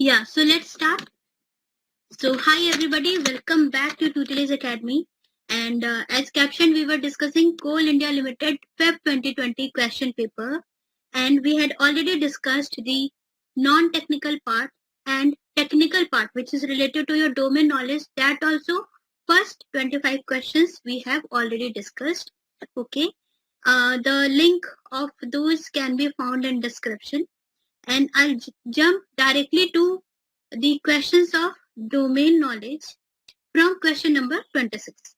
Yeah, so let's start. So hi everybody, welcome back to Tutelage Academy. And as captioned, we were discussing Coal India Limited Feb 2020 question paper, and we had already discussed the non-technical part and technical part, which is related to your domain knowledge. That also first 25 questions we have already discussed. Okay, the link of those can be found in description, and I'll jump directly to the questions of domain knowledge from question number 26.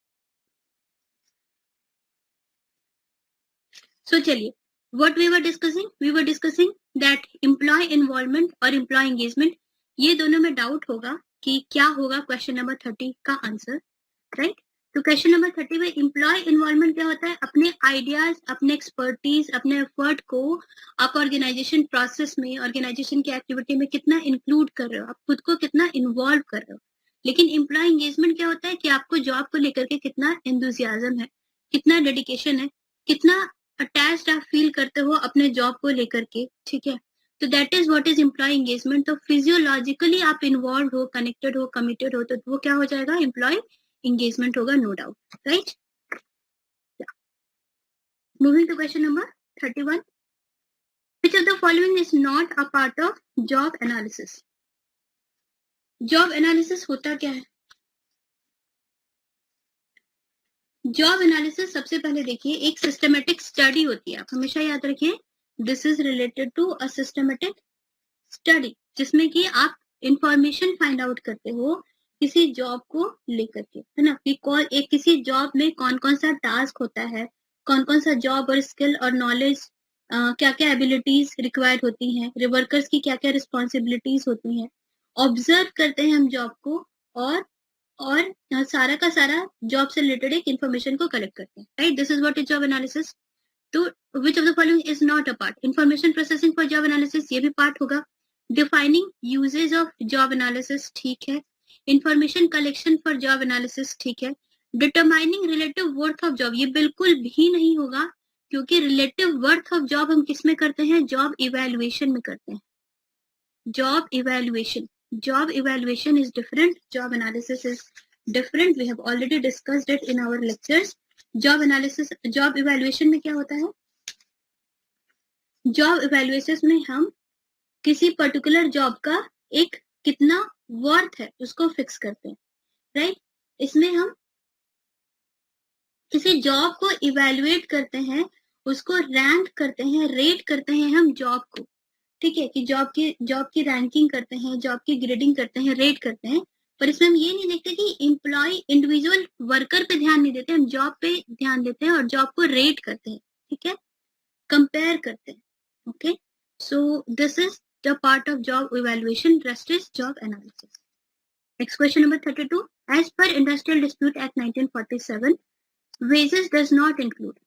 So चलिए, what we were discussing that employee involvement और employee engagement, ये दोनों में doubt होगा कि क्या होगा question number 30 का आंसर, राइट? तो क्वेश्चन नंबर 30 में एम्प्लॉय इन्वॉल्वमेंट क्या होता है? अपने आइडियाज, अपने एक्सपर्टीज, अपने एफर्ट को आप ऑर्गेनाइजेशन प्रोसेस में, ऑर्गेनाइजेशन की एक्टिविटी में कितना इंक्लूड कर रहे हो, आप खुद को कितना इन्वॉल्व कर रहे हो. लेकिन एम्प्लॉय एंगेजमेंट क्या होता है कि आपको जॉब को लेकर के कितना एंथुसियाज्म है, कितना डेडिकेशन है, कितना अटैच्ड आप फील करते हो अपने जॉब को लेकर के, ठीक है? तो that is what is employ engagement. तो फिजियोलॉजिकली आप इन्वॉल्व हो, कनेक्टेड हो, कमिटेड हो, तो वो क्या हो जाएगा? एम्प्लॉय engagement होगा, no doubt, right? Yeah. Moving to question number 31. Which of the following is not a part of job analysis? Job analysis होता क्या है? Job analysis सबसे पहले देखिए एक systematic study होती है. आप हमेशा याद रखिए, this is related to a systematic study, जिसमें कि आप information find out करते हो किसी जॉब को लेकर के, है ना? कि कौन एक किसी जॉब में कौन कौन सा टास्क होता है, कौन कौन सा जॉब और स्किल और नॉलेज, क्या क्या एबिलिटीज रिक्वायर्ड होती हैं, वर्कर्स की क्या क्या रिस्पॉन्सिबिलिटीज होती हैं. ऑब्जर्व करते हैं हम जॉब को और सारा का सारा जॉब से रिलेटेड एक इन्फॉर्मेशन को कलेक्ट करते हैं, right? This is what is job analysis. तो which of the following is not a part? Information processing for job analysis, ये भी पार्ट होगा. Defining uses of job analysis, ठीक है. Information collection for job analysis, ठीक है. Determining relative worth of job, ये बिल्कुल भी नहीं होगा, क्योंकि रिलेटिव वर्थ ऑफ जॉब हम किस में करते हैं? जॉब इवेल्युएशन में करते हैं. Job evaluation is different, job analysis is different. We have already discussed it in our lectures. job evaluation में क्या होता है? जॉब इवेल्युएशन में हम किसी पर्टिकुलर जॉब का एक कितना वर्थ है उसको फिक्स करते हैं, राइट? इसमें हम किसी जॉब को इवेल्युएट करते हैं, उसको रैंक करते हैं, रेट करते हैं हम जॉब को, ठीक है? कि जॉब की रैंकिंग करते हैं, जॉब की ग्रेडिंग करते हैं, रेट करते हैं. पर इसमें हम ये नहीं देखते कि एम्प्लॉय, इंडिविजुअल वर्कर पे ध्यान नहीं देते, हम जॉब पे ध्यान देते हैं और जॉब को रेट करते हैं, ठीक है? कंपेयर करते हैं. Okay, so this is the part of job evaluation, rest is job analysis. Next question number 32. As per industrial dispute act 1947, wages does not include.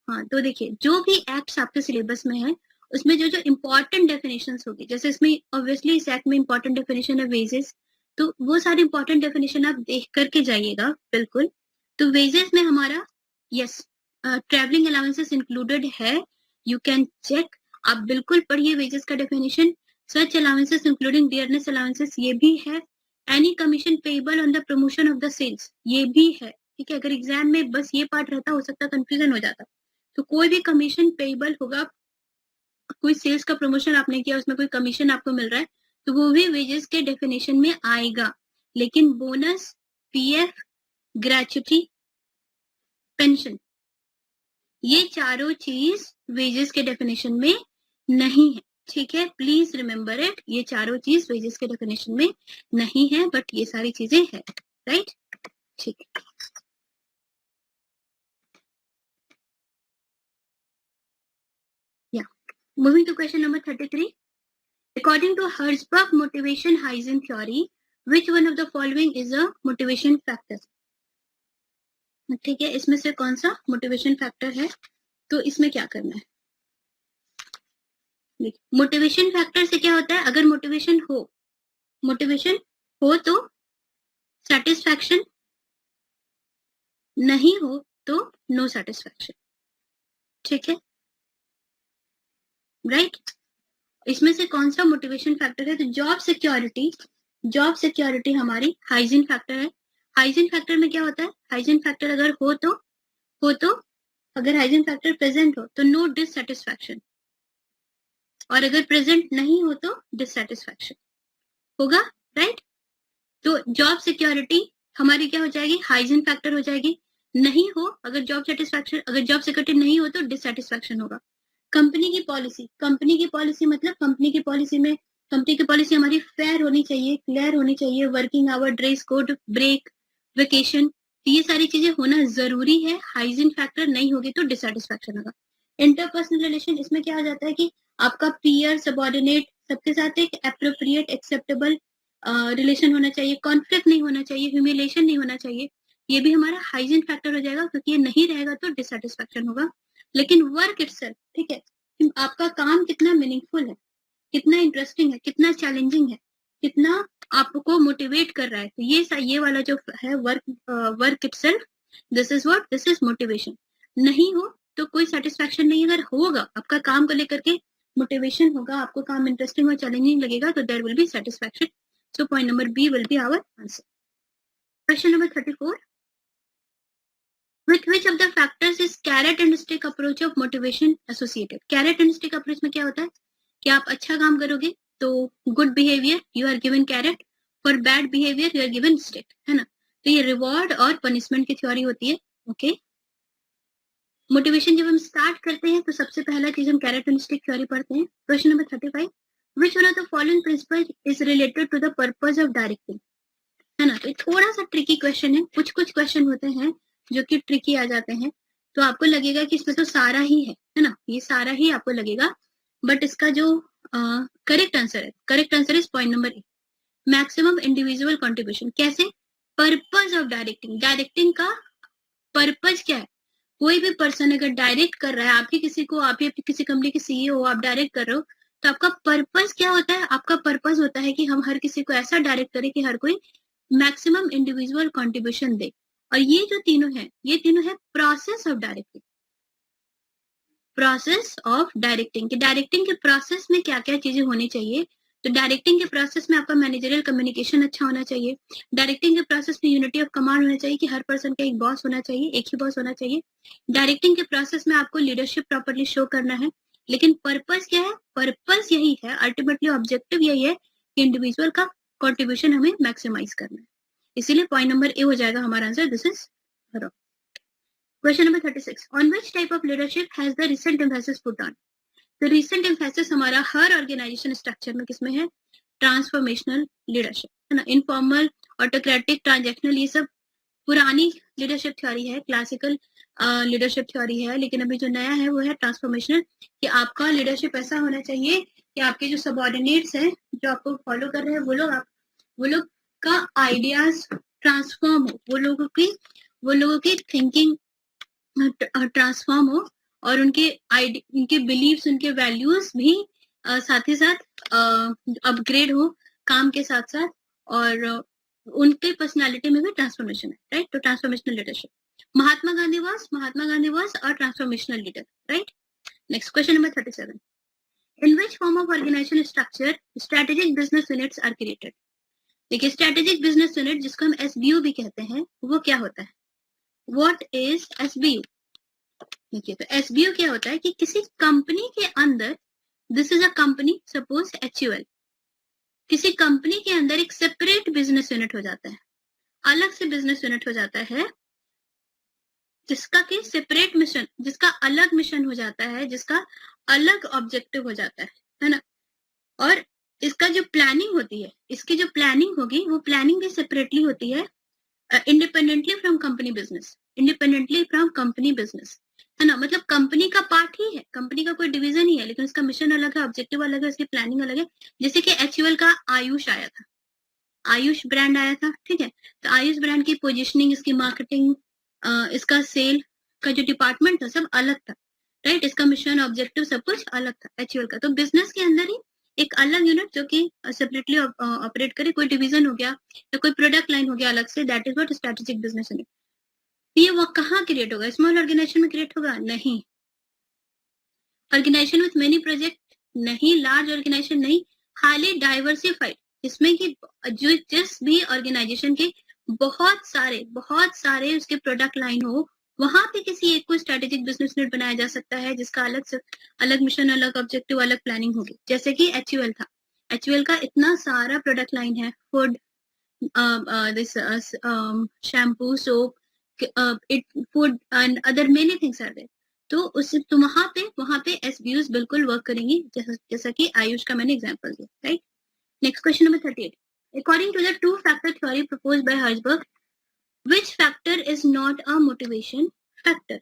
हाँ, तो देखिए जो भी एक्ट्स आपके सिलेबस में है उसमें जो जो इम्पोर्टेंट डेफिनेशंस होगी, जैसे इसमें ऑब्वियसली इस एक्ट में इम्पोर्टेंट डेफिनेशन है वेजेस, तो वो सारी इम्पोर्टेंट डेफिनेशन आप देख करके जाइएगा, बिल्कुल. तो वेजेस में हमारा यस, ट्रैवलिंग अलाउंसेस इंक्लूडेड है, यू कैन चेक. आप बिल्कुल पढ़िए वेजेस का definition. Such allowances including dearness allowances, ये भी है. Any commission payable on the promotion of the sales, ये भी है, ठीक है? अगर एग्जाम में बस ये पार्ट रहता, हो सकता कंफ्यूजन हो जाता. तो कोई भी कमीशन पेएबल होगा, कोई सेल्स का प्रमोशन आपने किया, उसमें कोई कमीशन आपको मिल रहा है, तो वो भी वेजेस के डेफिनेशन में आएगा. लेकिन बोनस, पीएफ, ग्रेच्युटी, पेंशन, ये चारों चीज वेजेस के डेफिनेशन में नहीं है, ठीक है? प्लीज रिमेम्बर इट, ये चारों चीज वेजेस के डेफिनेशन में नहीं है, बट ये सारी चीजें है, राइट? ठीक है. Moving to question number 33. According to Herzberg motivation hygiene theory, which one of the following is a motivation factor? ठीक है, इसमें से कौन सा मोटिवेशन फैक्टर है? तो इसमें क्या करना है? मोटिवेशन फैक्टर से क्या होता है? अगर मोटिवेशन हो तो सेटिस्फैक्शन, नहीं हो तो नो सेटिस्फैक्शन, ठीक है? राइट? इसमें से कौन सा मोटिवेशन फैक्टर है? तो जॉब सिक्योरिटी हमारी हाइजीन फैक्टर है। हाइजीन फैक्टर में क्या होता है? हाइजीन फैक्टर अगर हो तो अगर हाइजीन फैक्टर प्रेजेंट हो तो नो डिससेटिस्फैक्शन, और अगर प्रेजेंट नहीं हो तो डिससेटिस्फैक्शन होगा, राइट? तो जॉब सिक्योरिटी हमारी क्या हो जाएगी? हाइजीन फैक्टर हो जाएगी। नहीं हो अगर जॉब सिक्योरिटी नहीं हो तो डिससेटिस्फैक्शन होगा। कंपनी की पॉलिसी मतलब कंपनी की पॉलिसी हमारी फेयर होनी चाहिए, क्लियर होनी चाहिए, working hour, dress code, break, vacation, ये सारी चीजें होना जरूरी है। हाइजीन फैक्टर नहीं होगी तो डिससेटिस्फैक्शन होगा। इंटरपर्सनल रिलेशन, इसमें क्या आ जाता है कि आपका पीयर, सबऑर्डिनेट, सबके साथ एक एप्रोप्रिएट, एक्सेप्टेबल रिलेशन होना चाहिए, कॉन्फ्लिक्ट नहीं होना चाहिए, ह्यूमिलेशन नहीं होना चाहिए। ये भी हमारा हाइजीन फैक्टर हो जाएगा, क्योंकि ये नहीं रहेगा तो डिससेटिस्फैक्शन होगा। लेकिन वर्क इटसेल्फ, ठीक है, आपका काम कितना मीनिंगफुल है, कितना इंटरेस्टिंग है, कितना चैलेंजिंग है, कितना आपको मोटिवेट कर रहा है, तो ये वाला जो है work itself, this is motivation. नहीं हो तो कोई सेटिस्फैक्शन नहीं। अगर होगा आपका काम को लेकर के मोटिवेशन होगा, आपको काम इंटरेस्टिंग और चैलेंजिंग लगेगा, तो there will be satisfaction. So point number B will be our answer. Question number 34. With which of the factors is carrot and stick approach of motivation associated? Carrot and stick approach में क्या होता है कि आप अच्छा काम करोगे तो good behavior you are given carrot, for bad behavior you are given stick, है ना? तो ये रिवॉर्ड और पनिशमेंट की थ्योरी होती है। ओके, मोटिवेशन जब हम स्टार्ट करते हैं तो सबसे पहला चीज हम कैरेट एंड स्टिक थ्योरी पढ़ते हैं। Question number 35. Which one of the following principles is related to the purpose of directing? है ना? तो थोड़ा सा ट्रिकी क्वेश्चन है, कुछ क्वेश्चन होते हैं जो कि ट्रिकी आ जाते हैं, तो आपको लगेगा कि इसमें तो सारा ही है ना, ये सारा ही आपको लगेगा, बट इसका जो correct answer is point number A, maximum individual contribution. कैसे? पर्पस ऑफ डायरेक्टिंग का पर्पस क्या है? कोई भी पर्सन अगर डायरेक्ट कर रहा है, आप किसी कंपनी के सीईओ हो, आप डायरेक्ट कर रहे हो, तो आपका पर्पस क्या होता है? आपका पर्पस होता है कि हम हर किसी को ऐसा डायरेक्ट करें कि हर कोई मैक्सिमम इंडिविजुअल कंट्रीब्यूशन दे। और ये जो तीनों है प्रोसेस ऑफ डायरेक्टिंग। कि डायरेक्टिंग के प्रोसेस में क्या क्या चीजें होनी चाहिए? तो डायरेक्टिंग के प्रोसेस में आपका मैनेजरियल कम्युनिकेशन अच्छा होना चाहिए। डायरेक्टिंग के प्रोसेस में यूनिटी ऑफ कमांड होना चाहिए कि हर पर्सन का एक बॉस होना चाहिए, एक ही बॉस होना चाहिए। डायरेक्टिंग के प्रोसेस में आपको लीडरशिप प्रॉपर्ली शो करना है। लेकिन पर्पस क्या है? पर्पस यही है, अल्टीमेटली ऑब्जेक्टिव यही है कि इंडिविजुअल का कॉन्ट्रीब्यूशन हमें मैक्सिमाइज करना है। इसीलिए पॉइंट नंबर ए हो जाएगा हमारा answer. This is wrong. Question number 36. On which type of leadership has the recent emphasis put on? तो रिसेंट एम्फेसिस हमारा हर ऑर्गेनाइजेशन स्ट्रक्चर में किसमें है? ट्रांसफॉर्मेशनल लीडरशिप, है ना? इनफॉर्मल, ऑटोक्रेटिक, ट्रांजैक्शनल, ये सब पुरानी लीडरशिप थ्योरी है, क्लासिकल लीडरशिप थ्योरी है। लेकिन अभी जो नया है वो है ट्रांसफॉर्मेशनल, कि आपका लीडरशिप ऐसा होना चाहिए कि आपके जो सबऑर्डिनेट्स हैं, जो आपको फॉलो कर रहे हैं, वो लोग का आइडियाज ट्रांसफॉर्म हो, वो लोगों की थिंकिंग ट्रांसफॉर्म हो, और उनके बिलीव्स, उनके वैल्यूज भी साथ ही साथ अपग्रेड हो काम के साथ साथ, और उनके पर्सनालिटी में भी ट्रांसफॉर्मेशन है, राइट? तो transformational leadership, Mahatma Gandhi was और transformational leader, right? Next question number 37. In which form of organisation structure strategic business units are created? देखिए, स्ट्रेटेजिक बिजनेस यूनिट जिसको हम SBU भी कहते हैं, वो क्या होता है? What is SBU? देखिए, तो SBU क्या होता है कि किसी कंपनी के अंदर, this is a company, suppose HUL, किसी कंपनी के अंदर एक सेपरेट बिजनेस यूनिट हो जाता है, अलग से बिजनेस यूनिट हो जाता है, जिसका कि सेपरेट मिशन, जिसका अलग मिशन हो जाता है, जिसका अलग ऑब्जेक्टिव हो जाता है ना? और इसका जो प्लानिंग होती है, इसकी जो प्लानिंग होगी, वो प्लानिंग भी सेपरेटली होती है, इंडिपेंडेंटली फ्रॉम कंपनी बिजनेस, है ना? मतलब कंपनी का पार्ट ही है, कंपनी का कोई डिवीजन ही है, लेकिन उसका मिशन अलग है, ऑब्जेक्टिव अलग है, उसकी प्लानिंग अलग है। जैसे कि HUL का आयुष आया था, आयुष ब्रांड आया था, ठीक है? तो आयुष ब्रांड की पोजिशनिंग, इसकी मार्केटिंग, इसका सेल का जो डिपार्टमेंट था, सब अलग था, राइट? इसका मिशन, ऑब्जेक्टिव, सब कुछ अलग था HUL का। तो बिजनेस के अंदर ही एक अलग यूनिट जो कि सेपरेटली ऑपरेट करे, कोई डिवीजन हो गया या कोई प्रोडक्ट लाइन हो गया अलग से, that is what strategic business unit. ये वो कहाँ क्रिएट होगा? स्मॉल ऑर्गेनाइजेशन में क्रिएट होगा? नहीं। ऑर्गेनाइजेशन विथ मेनी प्रोजेक्ट नहीं, लार्ज ऑर्गेनाइजेशन नहीं, हाईली डाइवर्सिफाइड, जिसमें कि जो जिस भी ऑर्गेनाइजेशन के बहुत सारे उसके प्रोडक्ट लाइन हो, वहां पे किसी एक को स्ट्रेटेजिक बिजनेस यूनिट बनाया जा सकता है, जिसका अलग मिशन, अलग ऑब्जेक्टिव, अलग प्लानिंग होगी। जैसे कि HUL था, HUL का इतना सारा प्रोडक्ट लाइन है, food, this shampoo, soap, it food and other many things are there. तो उस तो वहां पे SBUs बिल्कुल वर्क करेंगी, जैसा कि आयुष का मैंने एग्जांपल दिया, right. Next question number 38, according to the two factor theory proposed by Herzberg, which factor is not a motivation factor?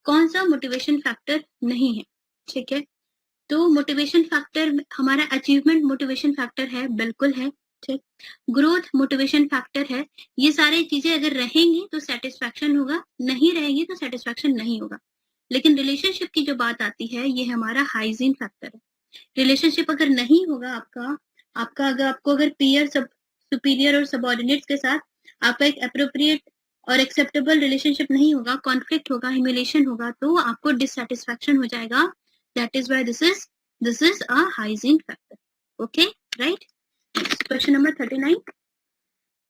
कौन सा मोटिवेशन फैक्टर नहीं है? ठीक है, तो मोटिवेशन फैक्टर हमारा अचीवमेंट मोटिवेशन फैक्टर है, बिल्कुल है, ठीक। ग्रोथ मोटिवेशन फैक्टर है। ये सारी चीजें अगर रहेंगी तो सेटिस्फैक्शन होगा, नहीं रहेंगी तो सेटिस्फैक्शन नहीं होगा। लेकिन रिलेशनशिप की जो बात आती है, ये हमारा हाइजीन फैक्टर है। रिलेशनशिप अगर नहीं होगा आपका अगर पीयर, सुपीरियर और सबऑर्डिनेट्स के साथ आपका एक अप्रोप्रिएट और एक्सेप्टेबल रिलेशनशिप नहीं होगा, कॉन्फ्लिक्ट होगा, ह्यूमिलेशन होगा, तो आपको डिससेटिस्फैक्शन हो जाएगा। That is why this is a hygiene factor. Okay, right? Next, question number 39.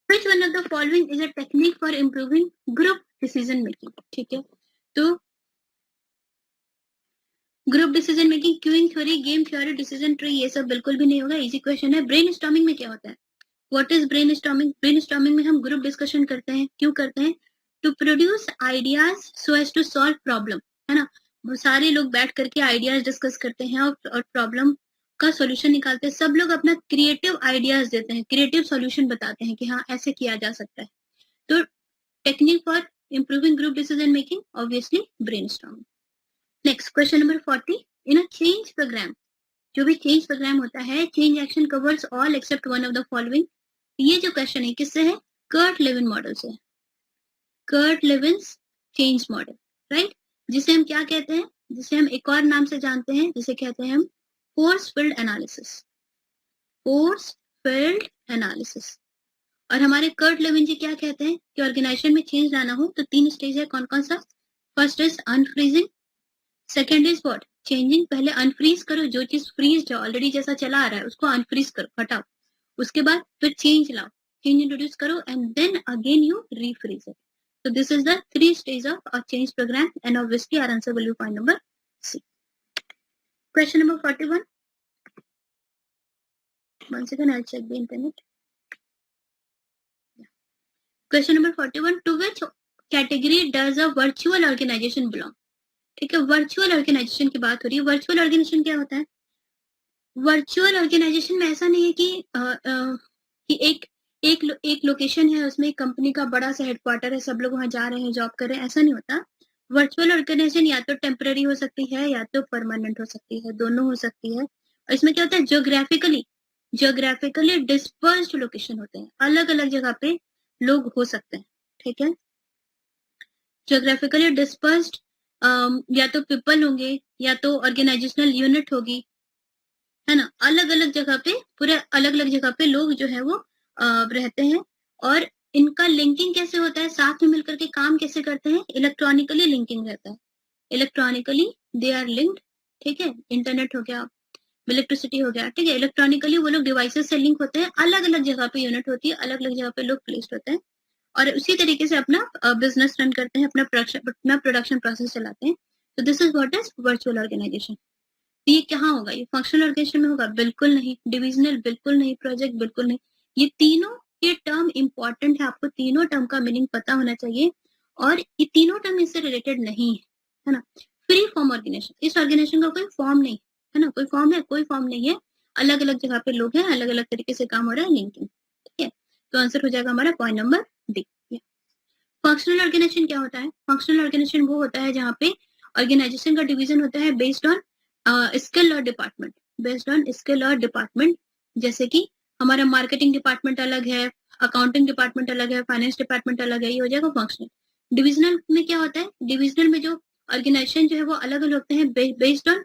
Which one of the following is a technique for improving group decision making? ठीक है, तो group decision making, queuing theory, game theory, decision tree, ये सब बिल्कुल भी नहीं होगा, easy question है। ब्रेनस्टॉर्मिंग में क्या होता है? What is brainstorming? ब्रेनस्टॉर्मिंग में हम ग्रुप डिस्कशन करते हैं। क्यों करते हैं? To produce ideas so as to solve problem, है ना। वो सारे लोग बैठ करके आइडियाज डिस्कस करते हैं और प्रॉब्लम का सॉल्यूशन निकालते हैं। सब लोग अपना क्रिएटिव आइडियाज देते हैं, क्रिएटिव सॉल्यूशन बताते हैं कि हाँ ऐसे किया जा सकता है। तो technique for improving group decision making, obviously brainstorming. Next, question number 40, in a change program, जो भी चेंज प्रोग्राम होता है, change action covers all except one of the following. ये जो क्वेश्चन है किससे है? कर्ट लेविन मॉडल से, Kurt Lewin's change model, right. जिसे हम क्या कहते हैं? जिसे हम एक और नाम से जानते हैं, जिसे कहते हैं हम force field analysis, force field analysis. और हमारे कर्ट लेविन जी क्या कहते हैं कि ऑर्गेनाइजेशन में चेंज लाना हो तो 3 स्टेज है, कौन कौन सा? First is unfreezing, second is what? Changing. पहले अनफ्रीज करो, जो चीज फ्रीज है ऑलरेडी, जैसा चला आ रहा है उसको अनफ्रीज करो, हटाओ। उसके बाद फिर चेंज लाओ, चेंज इंट्रोड्यूस करो, and then again you refreeze it. So this is the 3 stage of a change program, and obviously our answer will be point number C. Question number 41. One second, I'll check the internet. Yeah. Question number 41. To which category does a virtual organization belong? ठीक है, virtual organisation की बात हो रही है। Virtual organisation क्या होता है? वर्चुअल ऑर्गेनाइजेशन में ऐसा नहीं है कि एक लोकेशन है, उसमें एक कंपनी का बड़ा सा हेडक्वार्टर है, सब लोग वहां जा रहे हैं, जॉब कर रहे हैं, ऐसा नहीं होता। वर्चुअल ऑर्गेनाइजेशन या तो टेम्पररी हो सकती है या तो परमानेंट हो सकती है, दोनों हो सकती है। और इसमें क्या होता है? जियोग्राफिकली डिस्पर्स्ड लोकेशन होते हैं, अलग अलग जगह पे लोग हो सकते हैं, ठीक है। जियोग्राफिकली डिस्पर्स्ड, या तो पीपल होंगे या तो ऑर्गेनाइजेशनल यूनिट होगी, है ना। अलग अलग जगह पे, पूरे अलग अलग जगह पे लोग जो है वो रहते हैं। और इनका लिंकिंग कैसे होता है? साथ में मिलकर के काम कैसे करते हैं? इलेक्ट्रॉनिकली लिंकिंग रहता है, इलेक्ट्रॉनिकली दे आर लिंक्ड, ठीक है। इंटरनेट हो गया, इलेक्ट्रिसिटी हो गया, ठीक है। इलेक्ट्रॉनिकली वो लोग डिवाइसेस से लिंक होते हैं, अलग अलग जगह पे यूनिट होती है, अलग अलग जगह पे लोग प्लेस्ड होते हैं, और उसी तरीके से अपना बिजनेस रन करते हैं, अपना प्रोडक्शन प्रोसेस चलाते हैं। तो this is what is virtual organization. ये कहाँ होगा? ये फंक्शनल ऑर्गेनाइजेशन में होगा? बिल्कुल नहीं। डिविजनल बिल्कुल नहीं। प्रोजेक्ट बिल्कुल नहीं। ये तीनों के टर्म इंपॉर्टेंट है, आपको तीनों टर्म का मीनिंग पता होना चाहिए, और ये तीनों टर्म इससे रिलेटेड नहीं है ना। फ्री फॉर्म ऑर्गेनाइजेशन, इस ऑर्गेनाइजेशन का कोई फॉर्म नहीं है ना, कोई फॉर्म है? कोई फॉर्म नहीं है, अलग अलग जगह पे लोग हैं, अलग अलग तरीके से काम हो रहा है, लिंकिंग, ठीक है। तो आंसर हो जाएगा हमारा point number D. Functional organization क्या होता है? फंक्शनल ऑर्गेनाइजेशन वो होता है जहाँ पे ऑर्गेनाइजेशन का डिवीजन होता है बेस्ड ऑन स्किल और डिपार्टमेंट, बेस्ड ऑन स्किल और डिपार्टमेंट। जैसे कि हमारा मार्केटिंग डिपार्टमेंट अलग है, अकाउंटिंग डिपार्टमेंट अलग है, फाइनेंस डिपार्टमेंट अलग है, ये हो जाएगा फंक्शनल। डिविजनल में क्या होता है? डिविजनल में जो ऑर्गेनाइजेशन जो है वो अलग अलग होते हैं based on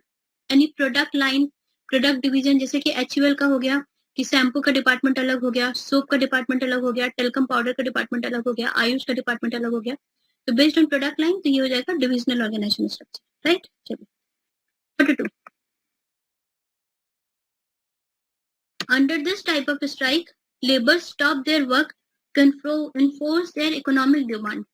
any product line, product division. जैसे कि HUL का हो गया कि शैम्पू का डिपार्टमेंट अलग हो गया, सोप का डिपार्टमेंट अलग हो गया, टेलकम पाउडर का डिपार्टमेंट अलग हो गया, आयुष का डिपार्टमेंट अलग हो गया। तो बेस्ड ऑन प्रोडक्ट लाइन, तो ये हो जाएगा डिविजनल ऑर्गेनाइजेशन स्ट्रक्चर, राइट। चलिए 42। Under this type of strike, labor stop their work to enforce their economic demand.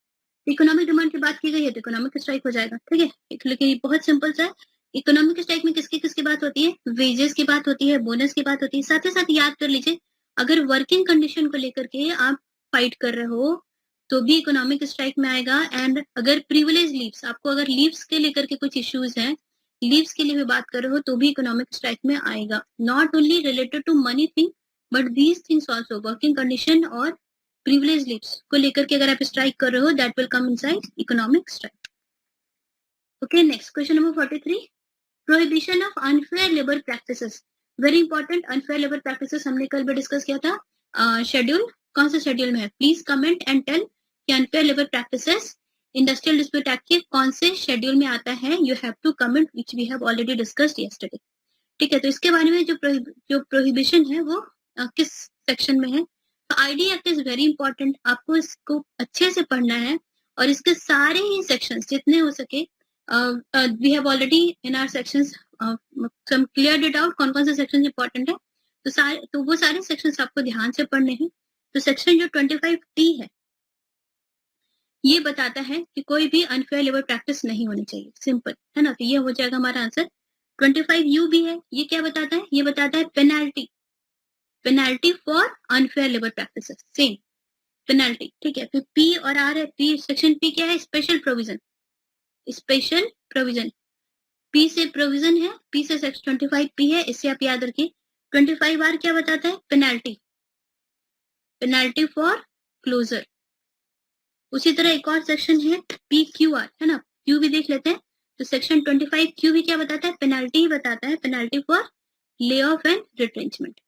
Economic demand की बात की गई है तो इकोनॉमिक स्ट्राइक हो जाएगा, ठीक है। लेकिन ये बहुत सिंपल सा है। इकोनॉमिक स्ट्राइक में किसकी किसकी बात होती है? वेजेस की बात होती है, बोनस की बात होती है। साथ ही साथ याद कर लीजिए, अगर वर्किंग कंडीशन को लेकर के आप फाइट कर रहे हो तो भी इकोनॉमिक स्ट्राइक में आएगा। एंड अगर प्रिविलेज लीव्स, आपको अगर लीव्स के लेकर के कुछ इश्यूज हैं, लीव्स के लिए भी बात कर रहे हो तो भी इकोनॉमिक स्ट्राइक में आएगा। Not only related to money thing but these things also, working condition और प्रिविलेज लीव्स को लेकर के अगर आप स्ट्राइक कर रहे हो, that will come inside economic strike. Okay, next question number 43, prohibition of unfair labour practices. Very important, unfair labour practices हमने कल भी डिस्कस किया था। शेड्यूल कौन सा शेड्यूल में है? प्लीज कमेंट एंड टेल कि unfair labour practices industrial dispute act के कौन से शेड्यूल में आता है। You have to comment which we have already discussed yesterday, ठीक है। तो इसके बारे में जो प्रोहिबिशन है वो किस सेक्शन में है? तो ID act is very important, आपको इसको अच्छे से पढ़ना है और इसके सारे ही सेक्शंस जितने हो सके, we have already in our sections some cleared it out, कौन कौन से सेक्शन इंपॉर्टेंट है। तो वो सारे सेक्शंस आपको ध्यान से पढ़ने हैं। तो सेक्शन जो 25T है ये बताता है कि कोई भी अनफेयर लेबर प्रैक्टिस नहीं होनी चाहिए, सिंपल है ना। तो ये हो जाएगा हमारा आंसर। 25U भी है, ये क्या बताता है? ये बताता है penalty for unfair labour practices, same penalty, ठीक है। फिर P और R है। P सेक्शन P क्या है? Special provision, special provision. P से प्रोविजन है, P से सेक्शन 25P है, इससे आप याद रखिए। 25R क्या बताता है? Penalty for closure. उसी तरह एक और सेक्शन है PQR, है ना, Q भी देख लेते हैं। तो सेक्शन 25Q भी क्या बताता है? पेनाल्टी ही बताता है, penalty for lay off and retrenchment.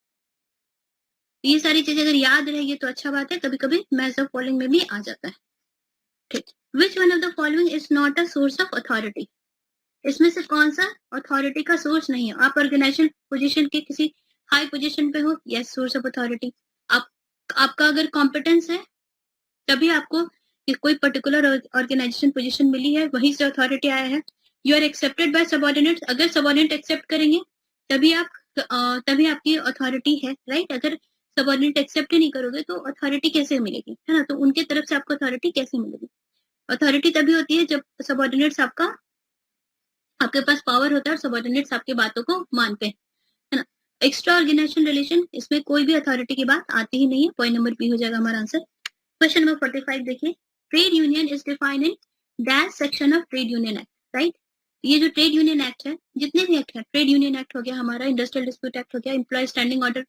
ये सारी चीजें अगर याद रहेगी तो अच्छा बात है, कभी कभी मैच ऑफ फॉलोइंग में भी आ जाता है, ठीक। Which one of the following is not a source of authority? इसमें से कौन सा अथॉरिटी का सोर्स नहीं है? आप ऑर्गेनाइजेशन पोजीशन के किसी हाई पोजीशन पे हो, यस, सोर्स ऑफ अथॉरिटी। आपका अगर कॉम्पिटेंस है तभी आपको कोई पर्टिकुलर ऑर्गेनाइजेशन पोजीशन मिली है, वहीं से अथॉरिटी आया है। You are accepted by subordinates, अगर सबऑर्डिनेट एक्सेप्ट करेंगे तभी आपकी अथॉरिटी है, राइट। अगर सबऑर्डिनेट एक्सेप्ट ही नहीं करोगे तो अथॉरिटी कैसे मिलेगी, है ना। तो उनके तरफ से आपको अथॉरिटी कैसे मिलेगी? अथॉरिटी तभी होती है जब सबऑर्डिनेट्स आपके पास पावर होता है और सबऑर्डिनेट्स आपकी बातों को मानते हैं, है ना। एक्स्ट्रा ऑर्गेनाइजेशन रिलेशन, इसमें कोई भी अथॉरिटी की बात आती ही नहीं है। पॉइंट नंबर बी हो जाएगा हमारा आंसर। क्वेश्चन नंबर 45 देखिए, trade union is defined in dash section of trade union act, right. ये जो ट्रेड यूनियन एक्ट है, जितने भी एक्ट है, ट्रेड यूनियन एक्ट हो गया हमारा, इंडस्ट्रियल डिस्प्यूट एक्ट हो गया, एम्प्लॉय स्टैंडिंग ऑर्डर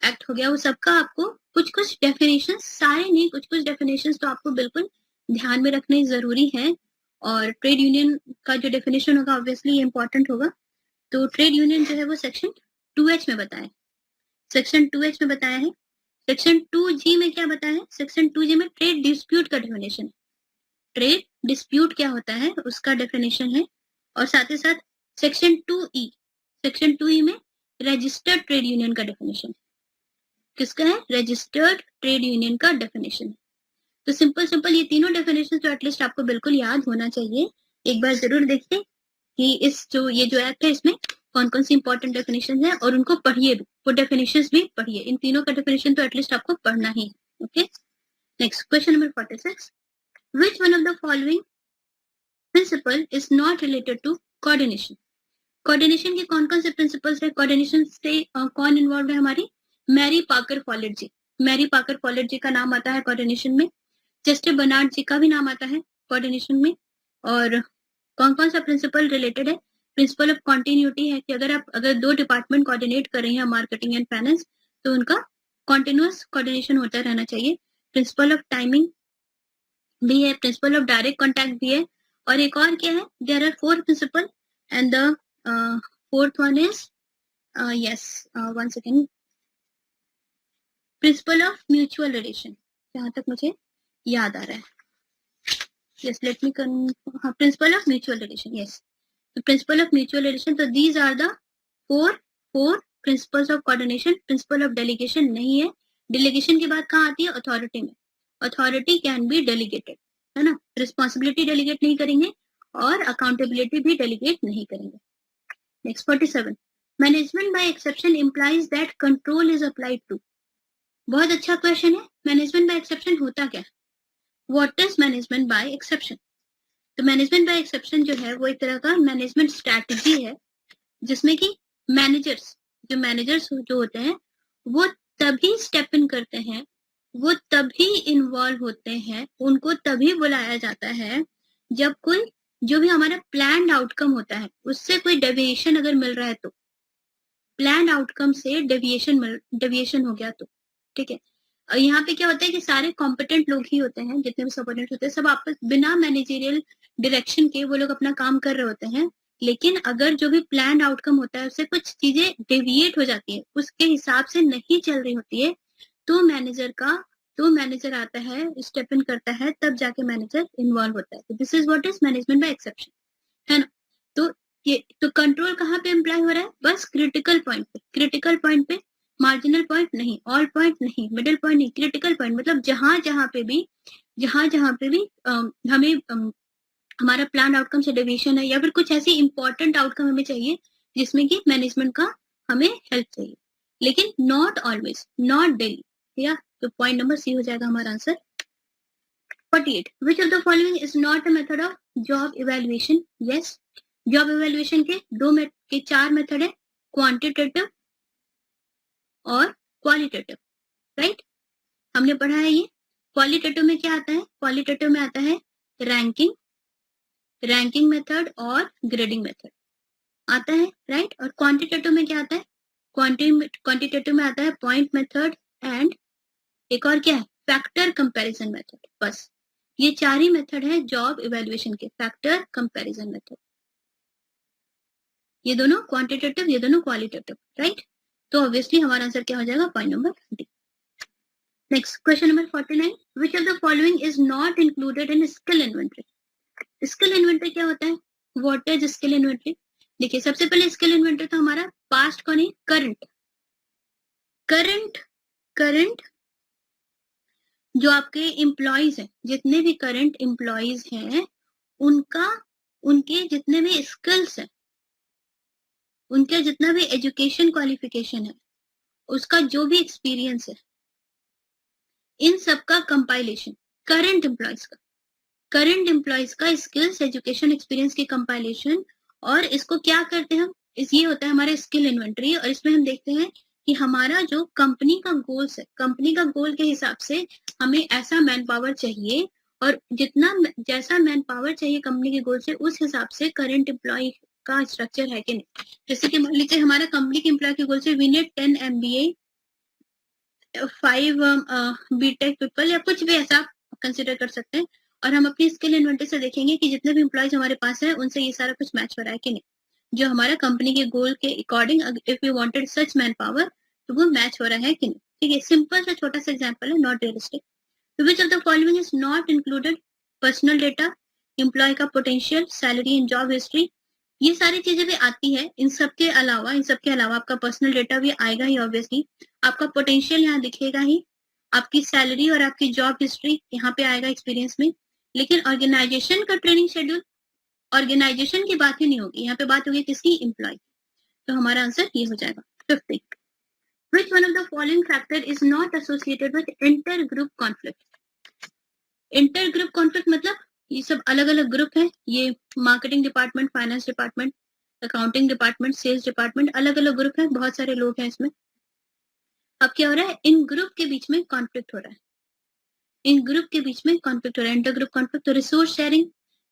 एक्ट हो गया, वो सबका आपको कुछ कुछ डेफिनेशन, सारे नहीं, कुछ कुछ डेफिनेशन तो आपको बिल्कुल ध्यान में रखने जरूरी है। और ट्रेड यूनियन का जो डेफिनेशन होगा ऑब्वियसली इंपॉर्टेंट होगा। तो ट्रेड यूनियन जो है वो सेक्शन 2H में बताया, सेक्शन 2H में बताया है। सेक्शन 2G में क्या बताया है? सेक्शन 2G में ट्रेड डिस्प्यूट का डेफिनेशन, ट्रेड डिस्प्यूट क्या होता है उसका डेफिनेशन है। और साथ ही साथ सेक्शन 2E में रजिस्टर्ड ट्रेड यूनियन का डेफिनेशन, किसका है? रजिस्टर्ड ट्रेड यूनियन का डेफिनेशन। तो सिंपल ये तीनों डेफिनेशन तो एटलीस्ट आपको बिल्कुल याद होना चाहिए। एक बार जरूर देखिए कि ये जो एक्ट है इसमें कौन कौन सी इंपॉर्टेंट डेफिनेशन है और उनको पढ़िए भी, वो डेफिनेशंस भी पढ़िए। इन तीनों का डेफिनेशन तो एटलीस्ट आपको पढ़ना ही है, okay. Next question number 46, which one of the following principle is not related to coordination? Coordination के कौन कौन से प्रिंसिपल्स है? कोऑर्डिनेशन से कौन इन्वॉल्व है? हमारी मैरी पाकर फॉलेट जी। मैरी पाकर फॉलेट जी का नाम आता है कोऑर्डिनेशन में। जस्टिस बर्नार्ड जी का भी नाम आता है कोऑर्डिनेशन में। और कौन कौन सा प्रिंसिपल रिलेटेड है? प्रिंसिपल ऑफ कॉन्टिन्यूटी है कि अगर दो डिपार्टमेंट कोऑर्डिनेट कर रही हैं, मार्केटिंग एंड फाइनेंस, तो उनका कॉन्टिन्यूअस कोऑर्डिनेशन होता रहना चाहिए। प्रिंसिपल ऑफ टाइमिंग भी है, प्रिंसिपल ऑफ डायरेक्ट कॉन्टैक्ट भी है। और एक और क्या है? There are 4 principle and the fourth one is one second, principle of mutual relation, जहां तक मुझे याद आ रहा है। yes let me principle of mutual relation, yes, principle of mutual relation. तो these are the four principles of coordination. Principle of delegation नहीं है। Delegation की बात कहाँ आती है? अथॉरिटी में। अथॉरिटी कैन बी डेलीगेटेड, है ना। रिस्पॉन्सिबिलिटी डेलीगेट नहीं करेंगे और अकाउंटेबिलिटी भी डेलीगेट नहीं करेंगे। Next 47, management by exception implies that control is applied to. बहुत अच्छा क्वेश्चन है. मैनेजमेंट बाय एक्सेप्शन होता क्या? What is management by exception? तो मैनेजमेंट बाय एक्सेप्शन जो है वो एक तरह का मैनेजमेंट स्ट्रैटेजी है जिसमें कि मैनेजर्स जो होते हैं वो तभी स्टेप इन करते हैं, वो तभी इन्वॉल्व होते हैं, उनको तभी बुलाया जाता है जब कोई जो भी हमारा प्लान्ड आउटकम होता है उससे कोई डेविएशन अगर मिल रहा है तो, प्लान आउटकम से डेविएशन हो गया तो, ठीक है. यहाँ पे क्या होता है कि सारे कॉम्पिटेंट लोग ही होते हैं, जितने भी सबऑर्डिनेट होते हैं सब आपस बिना मैनेजरियल डायरेक्शन के वो लोग अपना काम कर रहे होते हैं. लेकिन अगर जो भी प्लान आउटकम होता है उससे कुछ चीजें डेविएट हो जाती है, उसके हिसाब से नहीं चल रही होती है, तो मैनेजर आता है, स्टेप इन करता है, तब जाके मैनेजर इन्वॉल्व होता है. तो this is what is management by exception, है ना. तो कंट्रोल कहाँ पे अप्लाई हो रहा है? बस क्रिटिकल पॉइंट पे, मार्जिनल पॉइंट नहीं, ऑल पॉइंट नहीं, मिडिल पॉइंट नहीं, क्रिटिकल पॉइंट मतलब जहां पे भी हमें हमारा प्लान आउटकम से डेविएशन है या फिर कुछ ऐसी इंपॉर्टेंट आउटकम हमें चाहिए जिसमें कि मैनेजमेंट का हमें हेल्प चाहिए, लेकिन नॉट ऑलवेज, नॉट डेली. या तो पॉइंट नंबर सी हो जाएगा हमारा answer. 48. Which of the following is not a method of job evaluation? Yes. Job evaluation के 4 मेथड है, क्वांटिटेटिव और क्वालिटेटिव, राइट. हमने पढ़ा है ये. क्वालिटेटिव में क्या आता है? क्वालिटेटिव में आता है रैंकिंग मेथड और ग्रेडिंग मेथड आता है, राइट. और क्वांटिटेटिव में क्या आता है? क्वांटिटेटिव में आता है पॉइंट मेथड एंड एक और क्या है? Factor comparison method. बस ये 4 ही मेथड है जॉब इवेल्युएशन के, फैक्टर कंपैरिजन मेथड. ये दोनों क्वांटिटेटिव, ये दोनों क्वालिटेटिव, राइट. तो ऑब्वियसली हमारा आंसर क्या हो जाएगा? Point number D. Next question number 49. Which of the following is not included in skill inventory? Skill inventory क्या होता है? What is skill inventory? देखिए सबसे पहले स्किल इन्वेंटरी तो हमारा पास्ट को नहीं, करंट जो आपके एम्प्लॉइज हैं, जितने भी करंट एम्प्लॉइज हैं उनके जितने भी स्किल्स हैं, उनके जितना भी एजुकेशन क्वालिफिकेशन है, उसका जो भी एक्सपीरियंस है, इन सबका कंपाइलेशन, करंट एम्प्लॉइज का स्किल्स, एजुकेशन, एक्सपीरियंस की कंपाइलेशन. और इसको क्या करते हैं हम? ये होता है हमारा स्किल इन्वेंटरी. और इसमें हम देखते हैं कि हमारा जो कंपनी का गोल्स है, कंपनी का गोल के हिसाब से हमें ऐसा मैन पावर चाहिए, और जैसा मैन पावर चाहिए कंपनी के गोल से, उस हिसाब से करंट एम्प्लॉय का स्ट्रक्चर है कि नहीं. जैसे कि मान लीजिए हमारा कंपनी के एम्प्लॉय के गोल से we need 10 MBA, 5 BTech people, या कुछ भी ऐसा कंसिडर कर सकते हैं. और हम अपनी स्किल इन्वेंटरी से देखेंगे कि जितने भी एम्प्लॉयज हमारे पास है उनसे ये सारा कुछ मैच हो रहा है कि नहीं, जो हमारा कंपनी के गोल के according, if you wanted such man power, तो वो मैच हो रहा है कि नहीं. ठीक है, सिंपल सा छोटा सा एग्जांपल है, not realistic. Which of the following is not included? Personal data, employee का potential, salary and job history, ये सारी चीजें भी आती है. इन सबके अलावा आपका पर्सनल डेटा भी आएगा ही ऑब्वियसली, आपका पोटेंशियल यहाँ दिखेगा ही, आपकी सैलरी और आपकी जॉब हिस्ट्री यहाँ पे आएगा एक्सपीरियंस में. लेकिन ऑर्गेनाइजेशन का ट्रेनिंग शेड्यूल, ऑर्गेनाइजेशन की बात ही नहीं होगी, यहाँ पे बात होगी किसकी? एम्प्लॉय. तो हमारा आंसर ये हो जाएगा 50. Which one of the following factor is not associated with intergroup conflict? Intergroup conflict मतलब ये सब अलग अलग ग्रुप है, ये marketing department, finance department, accounting department, sales department, अलग अलग ग्रुप है, बहुत सारे लोग हैं इसमें. अब क्या हो रहा है? इन ग्रुप के बीच में कॉन्फ्लिक्ट हो रहा है, इंटरग्रुप कॉन्फ्लिक्ट. तो resource sharing,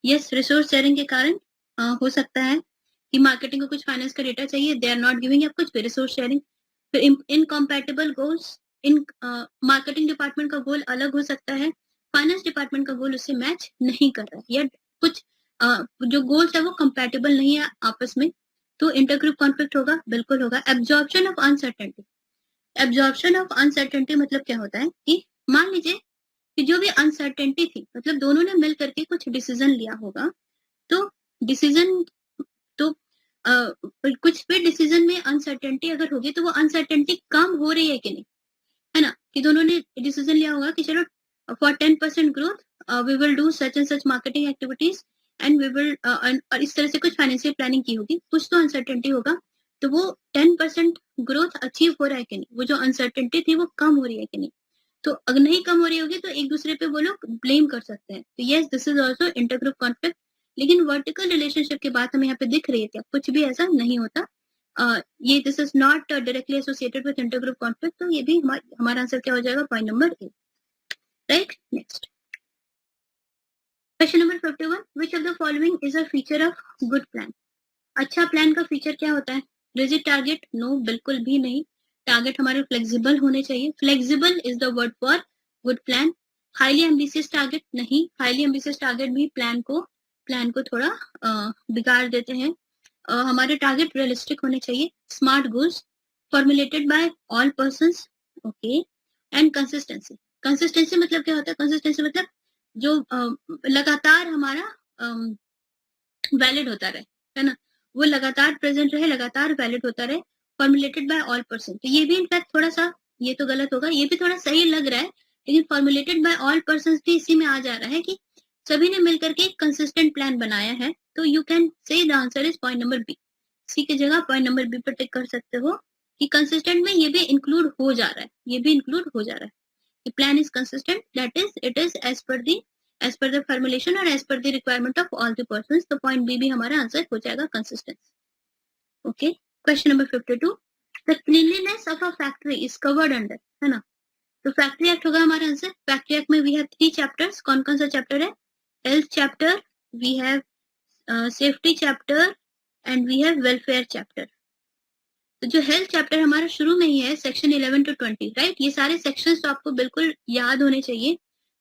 yes, resource sharing के कारण हो सकता है कि मार्केटिंग को कुछ फाइनेंस का डेटा चाहिए, दे आर नॉट गिविंग, या कुछ भी रिसोर्स शेयरिंग. फिर incompatible goals, in marketing department का गोल अलग हो सकता है, फाइनेंस डिपार्टमेंट का गोल उससे मैच नहीं कर रहा है, या कुछ जो गोल्स है वो कंपैटिबल नहीं है आपस में, तो इंटरग्रुप कॉन्फ्लिक्ट होगा, बिल्कुल होगा. एब्जॉर्प्शन ऑफ अनसर्टेनिटी मतलब क्या होता है कि मान लीजिए कि जो भी अनसर्टेनिटी थी, मतलब दोनों ने मिल करके कुछ डिसीजन लिया होगा, तो कुछ भी डिसीजन में अनसर्टेनिटी अगर होगी तो वो अनसर्टेनिटी कम हो रही है कि नहीं, है ना. कि दोनों ने डिसीजन लिया होगा कि चलो for 10% growth we will do such and such marketing activities and we will, और इस तरह से कुछ फाइनेंशियल प्लानिंग की होगी, कुछ तो अनसर्टेनिटी होगा. तो वो 10% ग्रोथ अचीव हो रहा है कि नहीं, वो जो अनसर्टेनिटी थी वो कम हो रही है कि नहीं। तो अगर नहीं कम हो रही होगी तो एक दूसरे पे वो लोग ब्लेम कर सकते हैं। तो yes, this is also intergroup conflict. लेकिन वर्टिकल रिलेशनशिप की बात हमें यहाँ पे दिख रही है क्या, कुछ भी ऐसा नहीं होता। ये this is not directly associated with intergroup conflict. तो ये भी हमारा आंसर क्या हो जाएगा, point number A, right. Next question number 51, which of the following is a feature of good plan. अच्छा प्लान का फीचर क्या होता है, रिजिड टारगेट, नो बिल्कुल भी नहीं। टारगेट हमारे फ्लेक्सिबल होने चाहिए, flexible is the word for good plan. Highly ambitious target, नहीं, हाईली एम्बिशियस टारगेट भी प्लान को थोड़ा बिगाड़ देते हैं। हमारे टारगेट रियलिस्टिक होने चाहिए। Smart goals formulated bye all persons, okay. And consistency, consistency मतलब क्या होता है, कंसिस्टेंसी मतलब जो लगातार हमारा वैलिड होता रहे, है ना, वो लगातार प्रेजेंट रहे, लगातार वैलिड होता रहे। फॉर्मुलेटेड बाय ऑल पर्सन, तो ये भी इनफैक्ट थोड़ा सा, ये तो गलत होगा, ये भी थोड़ा सही लग रहा है, लेकिन फॉर्मुलेटेड बाय ऑल पर्सन भी इसी में आ जा रहा है कि सभी ने मिलकर के एक कंसिस्टेंट प्लान बनाया है। तो you can say the answer is point number B. C की जगह पॉइंट नंबर बी पर टिक कर सकते हो कि कंसिस्टेंट में ये भी इंक्लूड हो जा रहा है, ये भी इंक्लूड हो जा रहा है। The plan is consistent, that is, it is as per the formulation or as per the requirement of all the persons. तो point B भी हमारा आंसर हो जाएगा consistency. Okay. Question number 52. The cleanliness of a factory is covered under, है ना, तो factory act होगा हमारा आंसर। फैक्ट्री एक्ट में वी हैव 3 चैप्टर्स, कौन कौन सा चैप्टर है, health chapter, we have safety chapter and we have welfare chapter. तो जो हेल्थ चैप्टर हमारा शुरू में ही है, सेक्शन 11 to 20, राइट। ये सारे सेक्शंस तो आपको बिल्कुल याद होने चाहिए।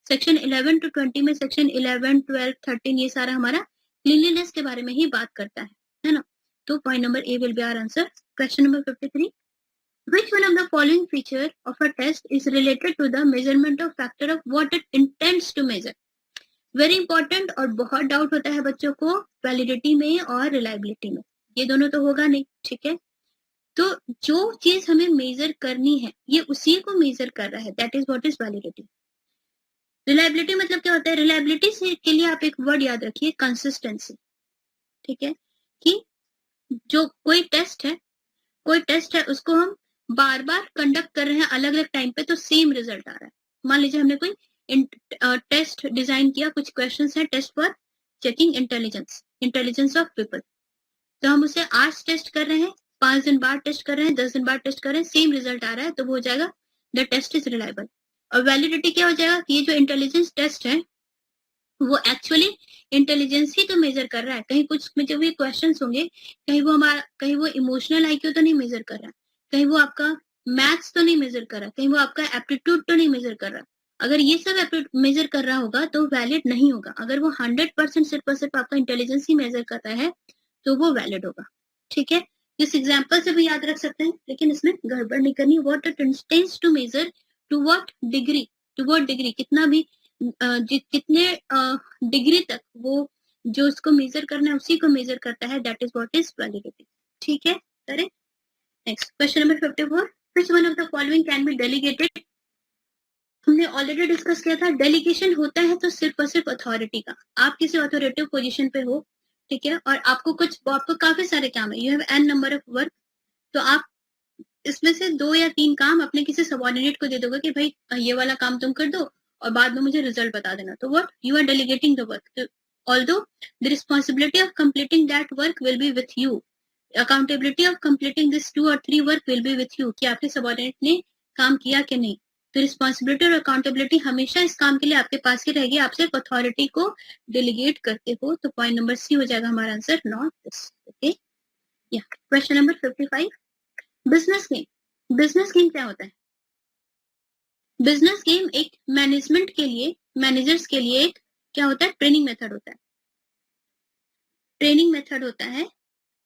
सेक्शन 11 to 20 में सेक्शन 11, 12, 13 ये सारा हमारा क्लीनलीनेस के बारे में ही बात करता है ना। तो point number A will be our answer. Question number 53, which one of the following feature of a test is related to the measurement of factor of what it intends to measure? Very important, और बहुत doubt होता है बच्चों को validity में और reliability में, ये दोनों तो होगा नहीं, ठीक है। तो जो चीज हमें मेजर करनी है ये उसी को मेजर कर रहा है, that is what is validity. Reliability मतलब क्या होता है, रिलायबिलिटी से के लिए आप एक वर्ड याद रखिए, कंसिस्टेंसी, ठीक है। कि जो कोई टेस्ट है उसको हम बार बार कंडक्ट कर रहे हैं अलग अलग टाइम पे, तो सेम रिजल्ट आ रहा है। मान लीजिए हमने कोई टेस्ट डिजाइन किया, कुछ क्वेश्चंस हैं test for checking intelligence of people, तो हम उसे आज टेस्ट कर रहे हैं, 5 दिन बाद टेस्ट कर रहे हैं, 10 दिन बाद टेस्ट कर रहे हैं, सेम रिजल्ट आ रहा है, तो वो हो जाएगा द टेस्ट इज रिलायबल। और वैलिडिटी क्या हो जाएगा कि ये जो इंटेलिजेंस टेस्ट है वो एक्चुअली इंटेलिजेंस ही तो मेजर कर रहा है। कहीं कुछ में जो भी क्वेश्चंस होंगे, कहीं वो इमोशनल आईक्यू तो नहीं मेजर कर रहा है, कहीं वो आपका मैथ्स तो नहीं मेजर कर रहा है, कहीं वो आपका एप्टीट्यूड तो नहीं मेजर कर रहा। अगर ये सब मेजर कर रहा होगा तो वैलिड नहीं होगा। अगर वो 100% सिर्फ और सिर्फ आपका इंटेलिजेंस ही मेजर कर रहा है तो वो वैलिड होगा, ठीक है। इस एग्जाम्पल से भी याद रख सकते हैं, लेकिन इसमें गड़बड़ नहीं करनी। What it intends to measure, to what degree, कितना भी कितने डिग्री तक वो जो उसको मेजर करना है उसी को मेजर करता है, that is what is validity, ठीक है। Correct. Next question number 54, which one of the following can be delegated. हमने ऑलरेडी डिस्कस किया था, डेलीगेशन होता है तो सिर्फ और सिर्फ अथॉरिटी का। आप किसी अथॉरिटिव पोजीशन पे हो, ठीक है, और आपको काफी सारे काम है, you have an number of work, तो आप इसमें से 2 या 3 काम अपने किसी सबऑर्डिनेट को दे दोगे कि भाई ये वाला काम तुम कर दो और बाद में मुझे रिजल्ट बता देना। तो what you are delegating the work, although the responsibility of completing that work will be with you, accountability of completing this 2 or 3 work will be with you, कि आपके सबऑर्डिनेट ने काम किया कि नहीं। तो रिस्पॉन्सिबिलिटी और अकाउंटेबिलिटी हमेशा इस काम के लिए आपके पास ही रहेगी, आप सिर्फ अथॉरिटी को डेलीगेट करते हो। तो पॉइंट नंबर सी हो जाएगा हमारा आंसर, नॉट दिस, ओके। या क्वेश्चन नंबर 55, बिजनेस गेम क्या होता है। बिजनेस गेम एक मैनेजर्स के लिए एक क्या होता है, ट्रेनिंग मेथड होता है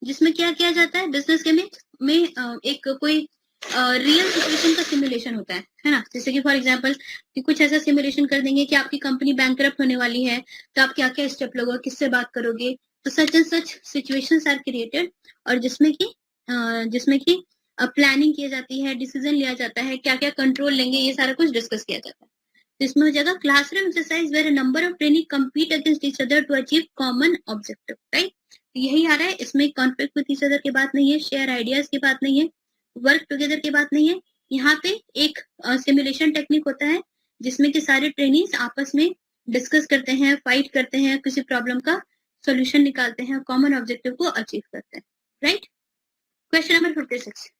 जिसमें क्या किया जाता है, बिजनेस गेम में एक कोई रियल सिचुएशन का सिमुलेशन होता है ना। जैसे कि फॉर एग्जांपल कि कुछ ऐसा सिमुलेशन कर देंगे कि आपकी कंपनी बैंकरप्ट होने वाली है, तो आप क्या क्या स्टेप लोगे, किससे बात करोगे, तो such and such situations are created, और जिसमें कि प्लानिंग की जाती है, डिसीजन लिया जाता है, क्या क्या कंट्रोल लेंगे, ये सारा कुछ डिस्कस किया जाता है। तो इसमें हो जाएगा classroom exercise where a number of trainee compete against each other to achieve common objective, right. यही आ रहा है, इसमें कॉन्फ्लिक्ट विद ईच अदर की बात नहीं है, शेयर आइडियाज की बात नहीं है, वर्क टुगेदर की बात नहीं है। यहाँ पे एक सिमुलेशन टेक्निक होता है जिसमें कि सारे ट्रेनीज आपस में डिस्कस करते हैं, फाइट करते हैं, किसी प्रॉब्लम का सॉल्यूशन निकालते हैं, कॉमन ऑब्जेक्टिव को अचीव करते हैं, right. Question number 56,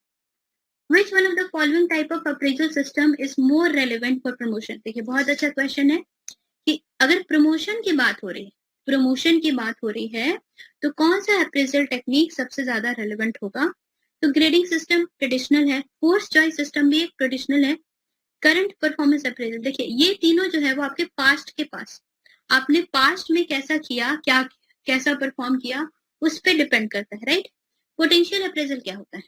Which one of the following type of appraisal system is more relevant for promotion? देखिए बहुत अच्छा क्वेश्चन है कि अगर प्रमोशन की बात हो रही है तो कौन सा अप्रेजल टेक्निक सबसे ज्यादा रेलेवेंट होगा? तो ग्रेडिंग सिस्टम ट्रेडिशनल है, फोर्स चॉइस सिस्टम भी एक ट्रेडिशनल है, करंट परफॉर्मेंस अप्रेजल, देखिए ये तीनों जो है वो आपके पास्ट के पास, आपने पास्ट में कैसा किया, क्या कैसा परफॉर्म किया, उस पर डिपेंड करता है, राइट। पोटेंशियल अप्रेजल क्या होता है?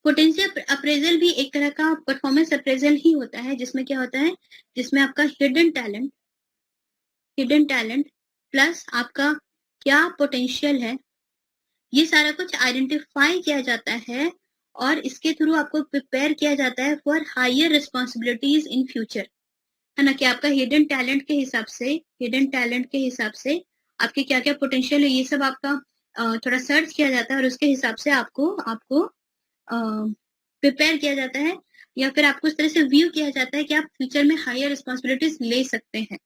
पोटेंशियल अप्रेजल भी एक तरह का परफॉर्मेंस अप्रेजल ही होता है, जिसमें क्या होता है, जिसमें आपका हिडन टैलेंट प्लस आपका क्या पोटेंशियल है, ये सारा कुछ आइडेंटिफाई किया जाता है और इसके थ्रू आपको प्रिपेयर किया जाता है for higher responsibilities in future, है ना, कि आपका हिडन टैलेंट के हिसाब से आपके क्या क्या पोटेंशियल है, ये सब आपका थोड़ा सर्च किया जाता है और उसके हिसाब से आपको प्रिपेयर किया जाता है, या फिर आपको इस तरह से व्यू किया जाता है कि आप फ्यूचर में हायर रिस्पॉन्सिबिलिटीज ले सकते हैं,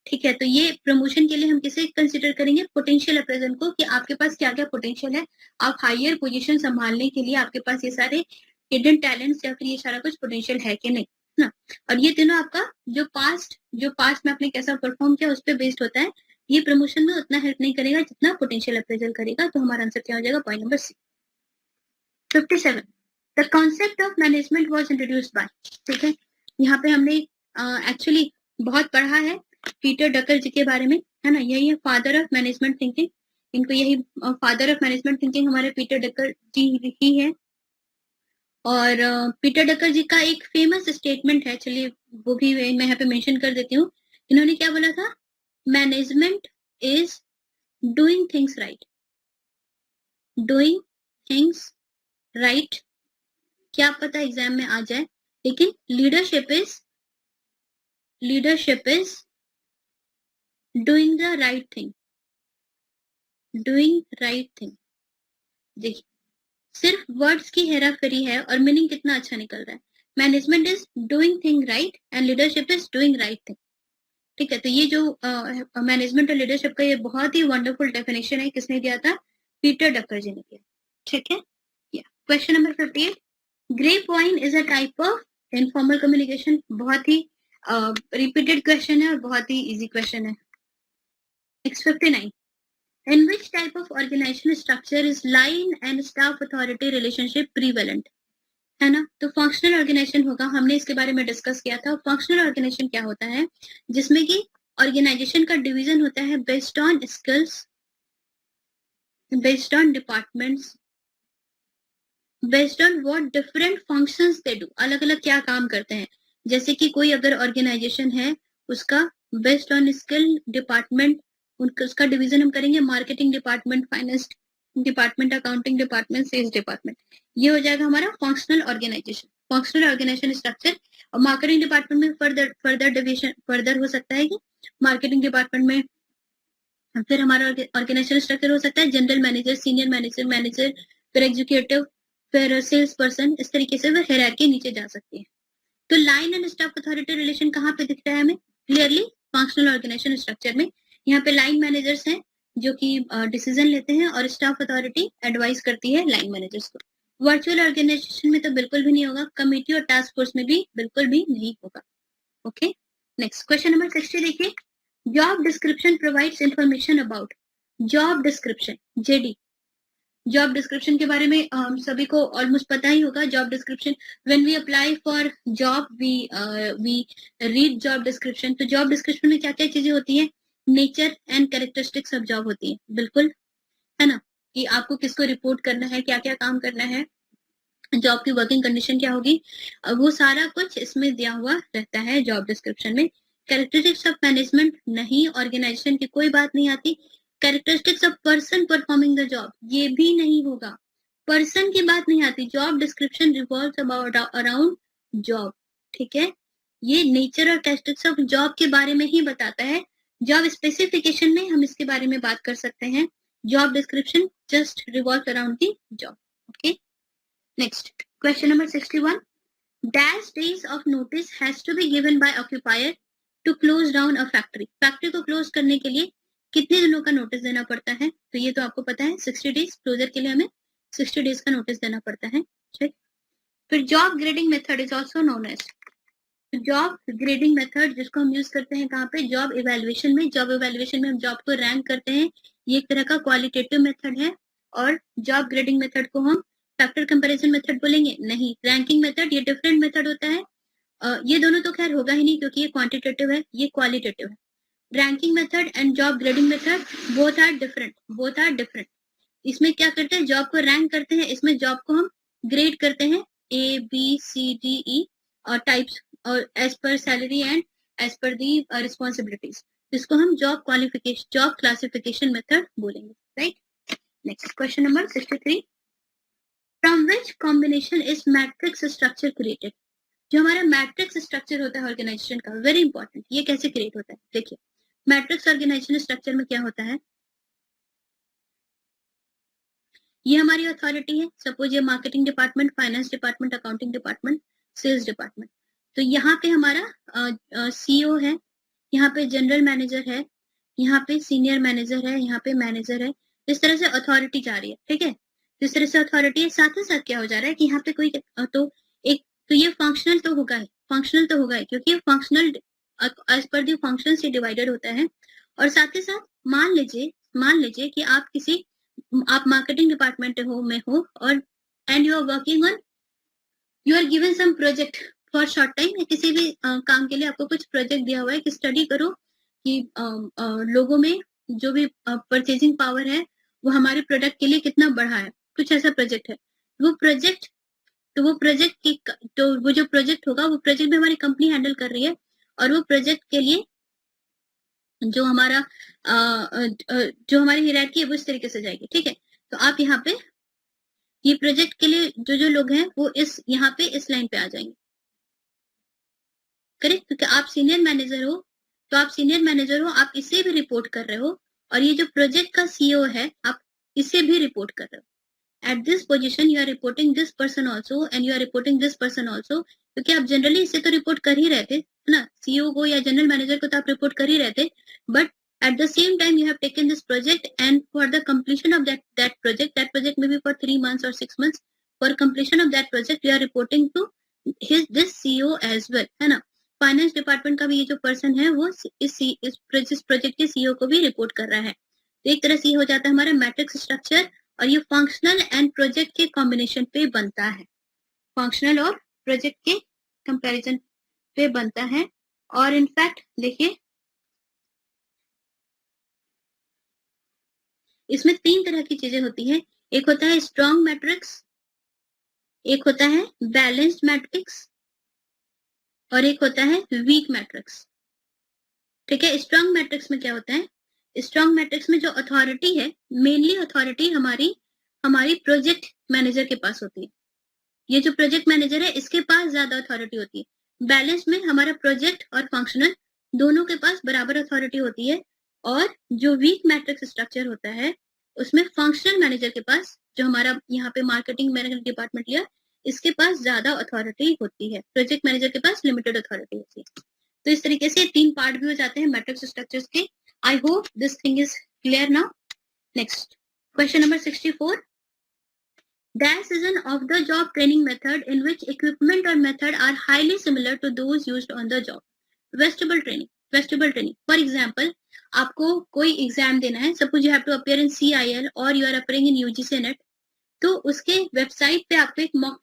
ठीक है। तो ये प्रमोशन के लिए हम किसे कंसिडर करेंगे? पोटेंशियल अप्रेजल को, कि आपके पास क्या क्या पोटेंशियल है, आप हायर पोजीशन संभालने के लिए आपके पास ये सारे हिडन टैलेंट्स या फिर ये सारा कुछ पोटेंशियल है कि नहीं, ना। और ये तीनों आपका जो पास्ट में आपने कैसा परफॉर्म किया उस पर बेस्ड होता है। ये प्रमोशन में उतना हेल्प नहीं करेगा जितना पोटेंशियल अप्रेजल करेगा। तो हमारा आंसर क्या हो जाएगा? Point number C. 57, the concept of management was introduced by, ठीक है, यहाँ पे हमने एक्चुअली बहुत पढ़ा है पीटर डकर जी के बारे में, है ना, यही है फादर ऑफ मैनेजमेंट थिंकिंग, इनको यही फादर ऑफ मैनेजमेंट थिंकिंग हमारे पीटर डकर जी ही है। और पीटर डकर जी का एक फेमस स्टेटमेंट है, चलिए वो भी मैं यहाँ पे मेंशन कर देती हूँ। इन्होंने क्या बोला था? Management is doing things right, doing things right, क्या पता एग्जाम में आ जाए, लेकिन leadership is doing the right thing, देखिए सिर्फ वर्ड्स की हेराफेरी है और मीनिंग कितना अच्छा निकल रहा है। Management is doing thing right and leadership is doing right thing, ठीक है। तो ये जो मैनेजमेंट और लीडरशिप का ये बहुत ही वंडरफुल डेफिनेशन है, किसने दिया था? पीटर डकर जी ने दिया, ठीक है। Question number 58, grape wine is a type of informal communication, बहुत ही रिपीटेड क्वेश्चन है और बहुत ही इजी क्वेश्चन है। Next 59, in which type of organizational structure is line and staff authority relationship prevalent, है ना। तो फंक्शनल ऑर्गेनाइजेशन होगा, हमने इसके बारे में डिस्कस किया था। फंक्शनल ऑर्गेनाइजेशन क्या होता है? जिसमें कि ऑर्गेनाइजेशन का डिवीजन होता है based on skills, based on departments, based on what different functions they do, अलग अलग क्या काम करते हैं। जैसे कि कोई अगर ऑर्गेनाइजेशन है, उसका बेस्ड ऑन स्किल डिपार्टमेंट, उसका डिवीजन हम करेंगे marketing department, finance department, accounting department, sales department, ये हो जाएगा हमारा functional organization, functional organization structure. और मार्केटिंग डिपार्टमेंट में फर्दर डिवीजन फर्दर हो सकता है कि मार्केटिंग डिपार्टमेंट में फिर हमारा ऑर्गेनाइजेशन स्ट्रक्चर हो सकता है जनरल मैनेजर, सीनियर मैनेजर, फिर एग्जीक्यूटिव, फिर सेल्स पर्सन, इस तरीके से वो हायरार्की नीचे जा सकती है। तो line and staff authority relation कहाँ पे दिख रहा है हमें? क्लियरली फंक्शनल ऑर्गेनाइजेशन स्ट्रक्चर में। यहाँ पे लाइन मैनेजर्स हैं जो कि डिसीजन लेते हैं और स्टाफ अथॉरिटी एडवाइस करती है लाइन मैनेजर्स को। वर्चुअल ऑर्गेनाइजेशन में तो बिल्कुल भी नहीं होगा, कमिटी और टास्क फोर्स में भी बिल्कुल भी नहीं होगा। ओके, नेक्स्ट क्वेश्चन नंबर 60 देखिए, job description provides information about, job description JD, job description के बारे में हम सभी को ऑलमोस्ट पता ही होगा। Job description, when we apply for job we read job description. तो जॉब डिस्क्रिप्शन में क्या क्या चीजें होती है? Nature and characteristics of job होती है, बिल्कुल, है ना, कि आपको किसको रिपोर्ट करना है, क्या क्या काम करना है, जॉब की वर्किंग कंडीशन क्या होगी, वो सारा कुछ इसमें दिया हुआ रहता है जॉब डिस्क्रिप्शन में। कैरेक्टरिस्टिक्स ऑफ मैनेजमेंट नहीं, ऑर्गेनाइजेशन की कोई बात नहीं आती। Characteristics of person performing the job, ये भी नहीं होगा, पर्सन की बात नहीं आती। Job description revolves about around job, ठीक है। ये नेचर और कैरेक्टरिस्टिक्स ऑफ जॉब के बारे में ही बताता है, जॉब स्पेसिफिकेशन में हम इसके बारे में बात कर सकते हैं. Job description just revolve around the job. Okay, next question number 61. Dash days of notice has to be given by occupier to close down a factory. Factory को क्लोज करने के लिए कितने दिनों का नोटिस देना पड़ता है? तो ये तो आपको पता है 60 डेज. क्लोजर के लिए हमें 60 डेज का नोटिस देना पड़ता है. ठीक. फिर job grading method is also known as job grading method, जिसको हम यूज करते हैं कहाँ पे? जॉब इवेल्युएशन में. जॉब इवेल्युएशन में हम जॉब को रैंक करते हैं. ये एक तरह का क्वालिटेटिव मेथड है. और जॉब ग्रेडिंग मेथड को हम फैक्टर कंपैरिजन मेथड बोलेंगे? नहीं. रैंकिंग मेथड ये डिफरेंट मेथड होता है. ये दोनों तो खैर होगा ही नहीं क्योंकि ये क्वांटिटेटिव है, ये क्वालिटेटिव है. Ranking method and job grading method both are different. इसमें क्या करते हैं? जॉब को रैंक करते हैं. इसमें जॉब को हम ग्रेड करते हैं A, B, C, D, E और टाइप्स और as per salary and as per the responsibilities. इसको हम जॉब क्लासिफिकेशन मेथड बोलेंगे. Right. Next question number 63. From which combination is matrix structure created? जो हमारा मैट्रिक्स स्ट्रक्चर होता है ऑर्गेनाइजेशन का, वेरी इंपॉर्टेंट. ये कैसे क्रिएट होता है? देखिए, मैट्रिक्स ऑर्गेनाइजेशन स्ट्रक्चर में क्या होता है? ये हमारी अथॉरिटी है. सपोज ये marketing department, finance department, accounting department, sales department. तो यहाँ पे हमारा सीईओ है, यहाँ पे जनरल मैनेजर है, यहाँ पे सीनियर मैनेजर है, यहाँ पे मैनेजर है. इस तरह से अथॉरिटी जा रही है. ठीक है. इस तरह से अथॉरिटी है. साथ ही साथ क्या हो जा रहा है कि यहाँ पे कोई तो ये फंक्शनल तो होगा ही क्योंकि functional as per the function से डिवाइडेड होता है. और साथ ही साथ मान लीजिए कि आप मार्केटिंग डिपार्टमेंट में हो और and you are working on, you are given some project for short time. किसी भी काम के लिए आपको कुछ प्रोजेक्ट दिया हुआ है कि स्टडी करो कि लोगों में जो भी परचेजिंग पावर है वो हमारे प्रोडक्ट के लिए कितना बढ़ा है. कुछ ऐसा प्रोजेक्ट है. वो जो प्रोजेक्ट होगा वो प्रोजेक्ट भी हमारी कंपनी हैंडल कर रही है. और वो प्रोजेक्ट के लिए जो हमारी हिरार्की है वो इस तरीके से जाएगी. ठीक है. तो आप यहाँ पे ये प्रोजेक्ट के लिए जो लोग हैं वो यहाँ पे इस लाइन पे आ जाएंगे. करेक्ट. क्योंकि आप सीनियर मैनेजर हो, आप इसे भी रिपोर्ट कर रहे हो. और ये जो प्रोजेक्ट का सीईओ है, आप इसे भी रिपोर्ट कर रहे हो. At this position, you are reporting this person also, and you are reporting this person also. क्योंकि आप जनरली इसे तो रिपोर्ट कर ही रहे थे, है ना? सीईओ को या जनरल मैनेजर को तो आप रिपोर्ट कर ही रहे थे. But at the same time, you have taken this project, and for the completion of that project may be for 3 months or 6 months. For completion of that project, you are reporting to this CEO as well, है ना? Finance department का भी ये जो person है वो इस project के सीईओ को भी रिपोर्ट कर रहा है. तो एक तरह से ये हो जाता है हमारा मैट्रिक्स स्ट्रक्चर. और ये फंक्शनल एंड प्रोजेक्ट के कॉम्बिनेशन पे बनता है. फंक्शनल और प्रोजेक्ट के कंपैरिजन पे बनता है. और इनफैक्ट देखिए, इसमें 3 तरह की चीजें होती है. एक होता है स्ट्रॉन्ग मैट्रिक्स, एक होता है बैलेंस्ड मैट्रिक्स और एक होता है वीक मैट्रिक्स. ठीक है. स्ट्रॉन्ग मैट्रिक्स में क्या होता है? स्ट्रॉन्ग मैट्रिक्स में जो अथॉरिटी है, मेनली अथॉरिटी हमारी प्रोजेक्ट मैनेजर के पास होती है. ये जो प्रोजेक्ट मैनेजर है इसके पास ज्यादा अथॉरिटी होती है. बैलेंस में हमारा प्रोजेक्ट और फंक्शनल दोनों के पास बराबर अथॉरिटी होती है. और जो वीक मैट्रिक्स स्ट्रक्चर होता है उसमें फंक्शनल मैनेजर के पास, जो हमारा यहाँ पे मार्केटिंग मैनेजर डिपार्टमेंट लिया, इसके पास ज्यादा अथॉरिटी होती है. प्रोजेक्ट मैनेजर के पास लिमिटेड अथॉरिटी होती है. तो इस तरीके से 3 पार्ट भी हो जाते हैं मैट्रिक्स स्ट्रक्चर्स के. I hope this thing is clear now. Next, question number 64. Dash is an off-the-job training method in which equipment or method are highly similar to those used on the job. Vestibule training. For example, आपको कोई exam देना है. Suppose you have to appear in CIL or you are appearing in UGC NET. तो उसके website पे आपको एक mock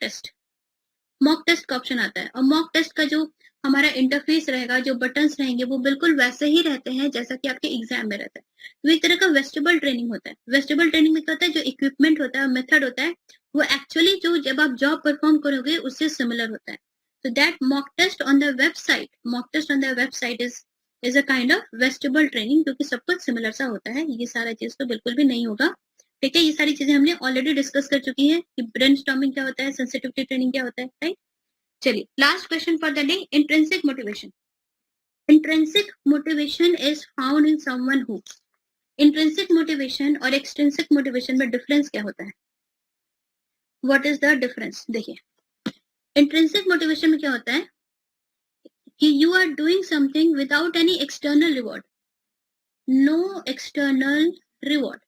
test का ऑप्शन आता है. और मॉक टेस्ट का जो हमारा इंटरफेस रहेगा, जो बटन्स रहेंगे, वो बिल्कुल वैसे ही रहते हैं जैसा कि आपके एग्जाम में रहता है. तो एक तरह का वेस्टिबल ट्रेनिंग होता है. वेस्टिबल ट्रेनिंग में क्या होता है? जो इक्विपमेंट होता है, मेथड होता है, वो एक्चुअली जो जब आप जॉब परफॉर्म करोगे उससे सिमिलर होता है. तो that mock test on the website is a kind of vestibule training, क्योंकि सब कुछ सिमिलर सा होता है. ये सारा चीज तो बिल्कुल भी नहीं होगा. ठीक है. ये सारी चीजें हमने ऑलरेडी डिस्कस कर चुकी है कि ब्रेनस्टॉर्मिंग क्या होता है, सेंसिटिविटी ट्रेनिंग क्या होता है. राइट. चलिए, last question for the day, intrinsic motivation. Intrinsic motivation is found in someone who. Intrinsic motivation और extrinsic motivation में difference क्या होता है? What is the difference? देखिए, intrinsic motivation में क्या होता है कि you are doing something without any external reward. No external reward.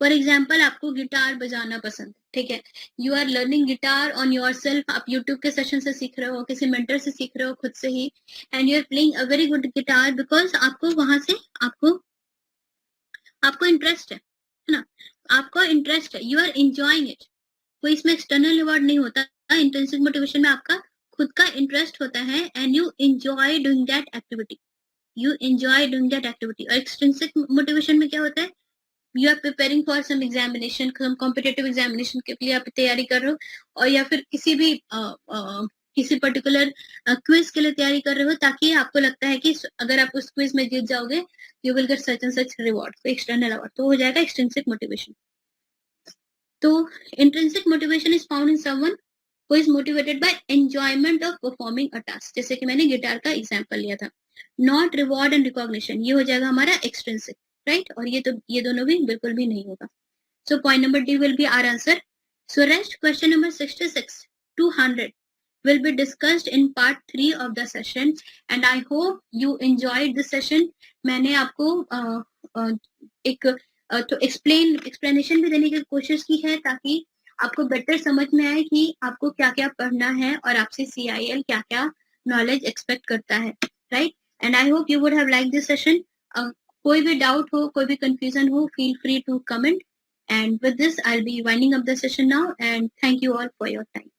For example आपको गिटार बजाना पसंद, ठीक है, you are learning guitar on your self, आप यूट्यूब के सेशन से सीख रहे हो, किसी मेंटर से सीख रहे हो, खुद से ही, and you are playing a very good guitar because आपको वहां से आपको इंटरेस्ट है ना, आपको इंटरेस्ट है, यू आर एंजॉयिंग इट, कोई इसमें एक्सटर्नल रिवॉर्ड नहीं होता। इंट्रिंसिक मोटिवेशन में आपका खुद का इंटरेस्ट होता है and you enjoy doing that activity, और एक्सट्रिंसिक मोटिवेशन में क्या होता है, you are preparing for some examination, competitive examination के लिए आप तैयारी कर रहे हो, और या फिर किसी पर्टिकुलर क्विज के लिए तैयारी कर रहे हो, ताकि आपको लगता है कि अगर आप उस क्विज में जीत जाओगे you will get such and such reward, external award, तो हो जाएगा एक्सट्रिंसिक मोटिवेशन। तो intrinsic motivation is found in someone who is motivated by enjoyment of performing a task, जैसे कि मैंने गिटार का एग्जांपल लिया था, नॉट रिवॉर्ड एंड रिकॉग्निशन, ये हो जाएगा हमारा एक्सट्रिंसिक, राइट, और ये दोनों भी बिल्कुल भी नहीं होगा। So point number D will be our answer. So rest question number 66 to 100 will be discussed in part 3 of the session, and I hope you enjoyed this session. मैंने आपको एक तो एक्सप्लेनेशन भी देने की कोशिश की है ताकि आपको बेटर समझ में आए कि आपको क्या क्या पढ़ना है और आपसे CIL क्या क्या नॉलेज एक्सपेक्ट करता है, right, and I hope you would have like this session. कोई भी डाउट हो, कोई भी कंफ्यूजन हो, feel free to comment, and with this I'll be winding up the session now, and thank you all for your time.